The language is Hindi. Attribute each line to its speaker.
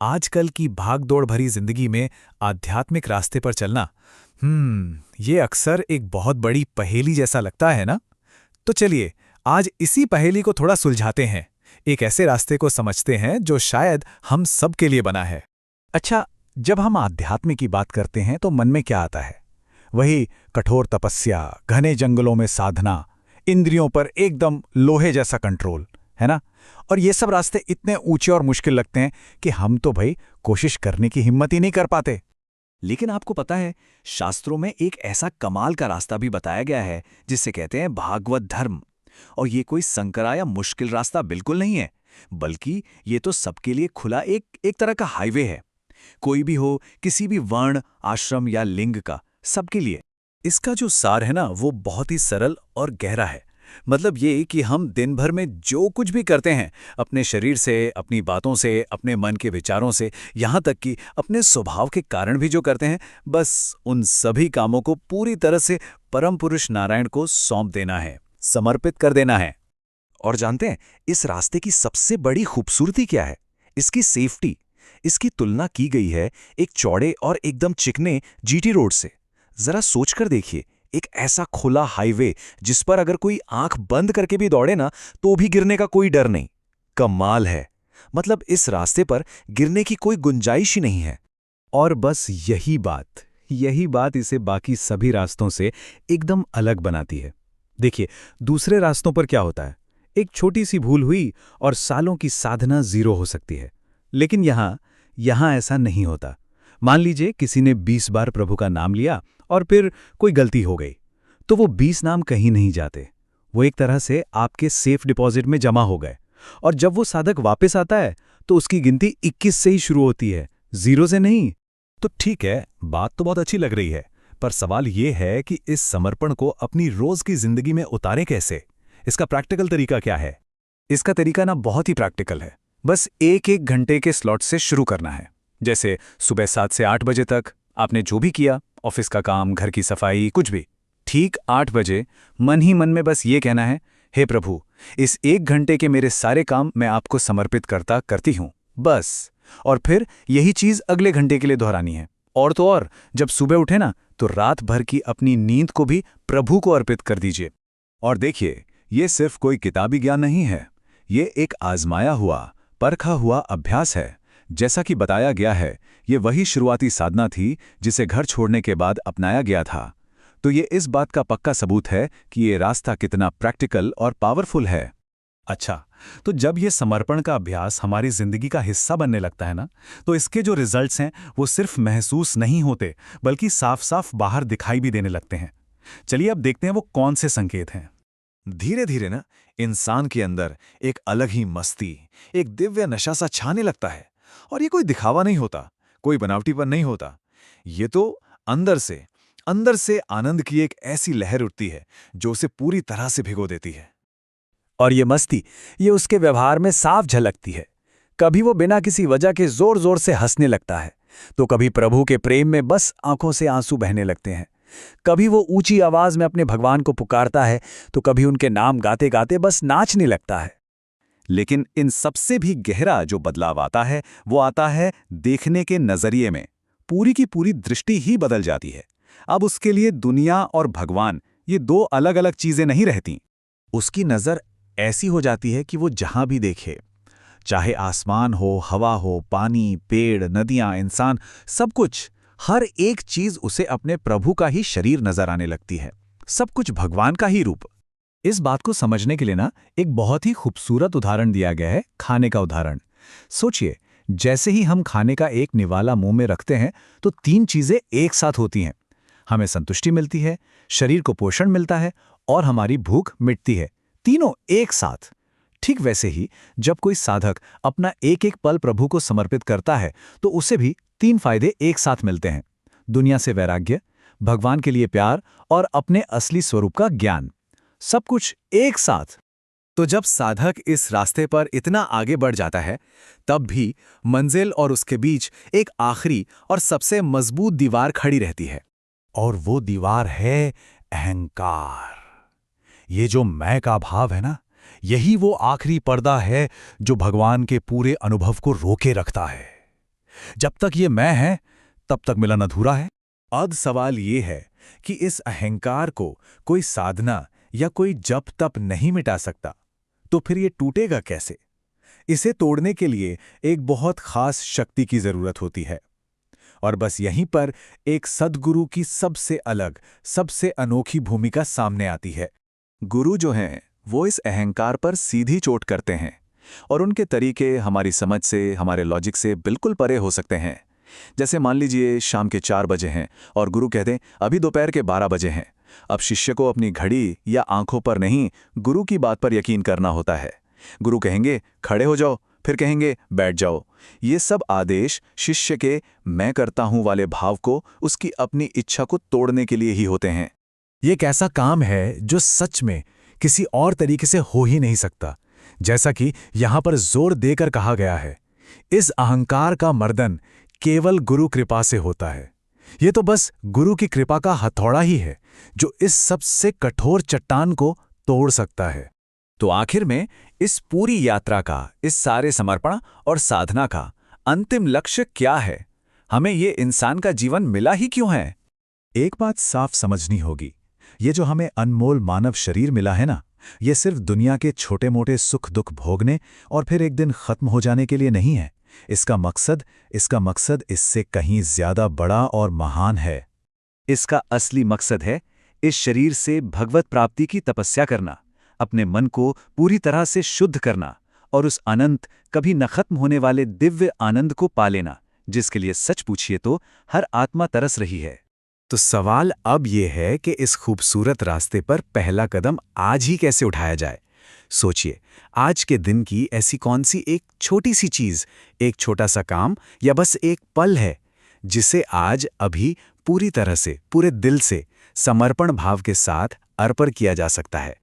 Speaker 1: आजकल की भागदौड़ भरी जिंदगी में आध्यात्मिक रास्ते पर चलना ये अक्सर एक बहुत बड़ी पहेली जैसा लगता है ना। तो चलिए, आज इसी पहेली को थोड़ा सुलझाते हैं। एक ऐसे रास्ते को समझते हैं जो शायद हम सब के लिए बना है। अच्छा, जब हम आध्यात्म की बात करते हैं तो मन में क्या आता है? वही कठोर तपस्या, घने जंगलों में साधना, इंद्रियों पर एकदम लोहे जैसा कंट्रोल, है ना? और ये सब रास्ते इतने ऊंचे और मुश्किल लगते हैं कि हम तो भाई कोशिश करने की हिम्मत ही नहीं कर पाते।
Speaker 2: लेकिन आपको पता है, शास्त्रों में एक ऐसा कमाल का रास्ता भी बताया गया है जिसे कहते हैं भागवत धर्म। और ये कोई संकरा या मुश्किल रास्ता बिल्कुल नहीं है, बल्कि ये तो सबके लिए खुला एक एक तरह का हाईवे है। कोई भी हो, किसी भी वर्ण, आश्रम या लिंग का, सबके लिए।
Speaker 1: इसका जो सार है ना, वो बहुत ही सरल और गहरा है। मतलब ये कि हम दिन भर में जो कुछ भी करते हैं, अपने शरीर से, अपनी बातों से, अपने मन के विचारों से, यहाँ तक कि अपने स्वभाव के कारण भी जो करते हैं, बस उन सभी कामों को पूरी तरह से परम पुरुष नारायण को सौंप देना है, समर्पित कर देना है।
Speaker 2: और जानते हैं, इस रास्ते की सबसे बड़ी खूबसूरती क्या है? इसकी सेफ्टी। इसकी तुलना की गई है एक चौड़े और एकदम चिकने जीटी रोड से। जरा सोचकर देखिए, एक ऐसा खुला हाईवे जिस पर अगर कोई आंख बंद करके भी दौड़े ना, तो भी गिरने का कोई डर नहीं। कमाल है। मतलब इस रास्ते पर गिरने की कोई गुंजाइश ही नहीं है।
Speaker 1: और बस यही बात इसे बाकी सभी रास्तों से एकदम अलग बनाती है। देखिए, दूसरे रास्तों पर क्या होता है? एक छोटी सी भूल हुई और सालों की साधना जीरो हो सकती है। लेकिन यहाँ ऐसा नहीं होता। मान लीजिए किसी ने 20 बार प्रभु का नाम लिया और फिर कोई गलती हो गई, तो वो 20 नाम कहीं नहीं जाते। वो एक तरह से आपके सेफ डिपॉजिट में जमा हो गए। और जब वो साधक वापस आता है तो उसकी गिनती 21 से ही शुरू होती है, 0 से नहीं। तो ठीक है, बात तो बहुत अच्छी लग रही है, पर सवाल ये है कि इस समर्पण को अपनी रोज की जिंदगी में उतारें कैसे? इसका प्रैक्टिकल तरीका क्या है? इसका तरीका ना बहुत ही प्रैक्टिकल है। बस एक एक घंटे के स्लॉट से शुरू करना है। जैसे सुबह 7 से 8 बजे तक आपने जो भी किया, ऑफिस का काम, घर की सफाई, कुछ भी, ठीक 8 बजे मन ही मन में बस ये कहना है, हे प्रभु, इस 1 घंटे के मेरे सारे काम मैं आपको समर्पित करती हूँ, बस। और फिर यही चीज अगले घंटे के लिए दोहरानी है। और तो और, जब सुबह उठे ना, तो रात भर की अपनी नींद को भी प्रभु को अर्पित कर दीजिए।
Speaker 3: और देखिए, ये सिर्फ कोई किताबी ज्ञान नहीं है, ये एक आजमाया हुआ, परखा हुआ अभ्यास है। जैसा कि बताया गया है, ये वही शुरुआती साधना थी जिसे घर छोड़ने के बाद अपनाया गया था। तो ये इस बात का पक्का सबूत है कि ये रास्ता कितना प्रैक्टिकल और पावरफुल है।
Speaker 1: अच्छा, तो जब ये समर्पण का अभ्यास हमारी जिंदगी का हिस्सा बनने लगता है ना, तो इसके जो रिजल्ट्स हैं वो सिर्फ महसूस नहीं होते, बल्कि साफ साफ बाहर दिखाई भी देने लगते हैं। चलिए अब देखते हैं वो कौन से संकेत हैं।
Speaker 3: धीरे धीरे ना, इंसान के अंदर एक अलग ही मस्ती, एक दिव्य नशा सा छाने लगता है। और ये कोई दिखावा नहीं होता, कोई बनावटीपन नहीं होता। ये तो अंदर से आनंद की एक ऐसी लहर उठती है जो उसे पूरी तरह से भिगो देती है।
Speaker 1: और ये मस्ती, ये उसके व्यवहार में साफ झलकती है। कभी वो बिना किसी वजह के जोर जोर से हंसने लगता है, तो कभी प्रभु के प्रेम में बस आंखों से आंसू बहने लगते हैं। कभी वो ऊंची आवाज में अपने भगवान को पुकारता है, तो कभी उनके नाम गाते गाते बस नाचने लगता है।
Speaker 3: लेकिन इन सबसे भी गहरा जो बदलाव आता है, वो आता है देखने के नजरिए में। पूरी की पूरी दृष्टि ही बदल जाती है। अब उसके लिए दुनिया और भगवान, ये दो अलग अलग चीजें नहीं रहती। उसकी नजर ऐसी हो जाती है कि वो जहां भी देखे, चाहे आसमान हो, हवा हो, पानी, पेड़, नदियां, इंसान, सब कुछ, हर एक चीज उसे अपने प्रभु का ही शरीर नजर आने लगती है। सब कुछ भगवान का ही रूप।
Speaker 1: इस बात को समझने के लिए ना, एक बहुत ही खूबसूरत उदाहरण दिया गया है, खाने का उदाहरण। सोचिए, जैसे ही हम खाने का एक निवाला मुंह में रखते हैं, तो 3 चीजें एक साथ होती हैं। हमें संतुष्टि मिलती है, शरीर को पोषण मिलता है और हमारी भूख मिटती है। तीनों एक साथ। ठीक वैसे ही जब कोई साधक अपना एक एक पल प्रभु को समर्पित करता है, तो उसे भी 3 फायदे एक साथ मिलते हैं। दुनिया से वैराग्य, भगवान के लिए प्यार और अपने असली स्वरूप का ज्ञान। सब कुछ एक साथ। तो जब साधक इस रास्ते पर इतना आगे बढ़ जाता है, तब भी मंजिल और उसके बीच एक आखिरी और सबसे मजबूत दीवार खड़ी रहती है। और वो दीवार है अहंकार। ये जो मैं का भाव है ना, यही वो आखिरी पर्दा है जो भगवान के पूरे अनुभव को रोके रखता है।
Speaker 3: जब तक ये मैं है, तब तक मिलन अधूरा है।
Speaker 2: अब सवाल ये है कि इस अहंकार को कोई साधना या कोई जप तप नहीं मिटा सकता, तो फिर ये टूटेगा कैसे? इसे तोड़ने के लिए एक बहुत खास शक्ति की जरूरत होती है। और बस यहीं पर एक सद्गुरु की सबसे अलग, सबसे अनोखी भूमिका सामने आती है।
Speaker 3: गुरु जो हैं, वो इस अहंकार पर सीधी चोट करते हैं और उनके तरीके हमारी समझ से, हमारे लॉजिक से बिल्कुल परे हो सकते हैं। जैसे मान लीजिए शाम के 4 बजे हैं और गुरु कह दें अभी दोपहर के 12 बजे हैं। अब शिष्य को अपनी घड़ी या आंखों पर नहीं, गुरु की बात पर यकीन करना होता है। गुरु कहेंगे खड़े हो जाओ, फिर कहेंगे बैठ जाओ। ये सब आदेश शिष्य के मैं करता हूं वाले भाव को, उसकी अपनी इच्छा को तोड़ने के लिए ही होते हैं।
Speaker 2: ये एक ऐसा काम है जो सच में किसी और तरीके से हो ही नहीं सकता। जैसा कि यहां पर जोर देकर कहा गया है, इस अहंकार का मर्दन केवल गुरु कृपा से होता है। ये तो बस गुरु की कृपा का हथौड़ा ही है जो इस सबसे कठोर चट्टान को तोड़ सकता है।
Speaker 3: तो आखिर में इस पूरी यात्रा का, इस सारे समर्पण और साधना का अंतिम लक्ष्य क्या है? हमें ये इंसान का जीवन मिला ही क्यों है?
Speaker 2: एक बात साफ समझनी होगी, ये जो हमें अनमोल मानव शरीर मिला है ना, ये सिर्फ दुनिया के छोटे मोटे सुख दुख भोगने और फिर एक दिन खत्म हो जाने के लिए नहीं है। इसका मकसद इससे कहीं ज्यादा बड़ा और महान है।
Speaker 3: इसका असली मकसद है इस शरीर से भगवत प्राप्ति की तपस्या करना, अपने मन को पूरी तरह से शुद्ध करना और उस अनंत, कभी न खत्म होने वाले दिव्य आनंद को पा लेना, जिसके लिए सच पूछिए तो हर आत्मा तरस रही है।
Speaker 1: तो सवाल अब ये है कि इस खूबसूरत रास्ते पर पहला कदम आज ही कैसे उठाया जाए। सोचिए, आज के दिन की ऐसी कौन सी एक छोटी सी चीज, एक छोटा सा काम या बस एक पल है जिसे आज अभी पूरी तरह से, पूरे दिल से, समर्पण भाव के साथ अर्पण किया जा सकता है।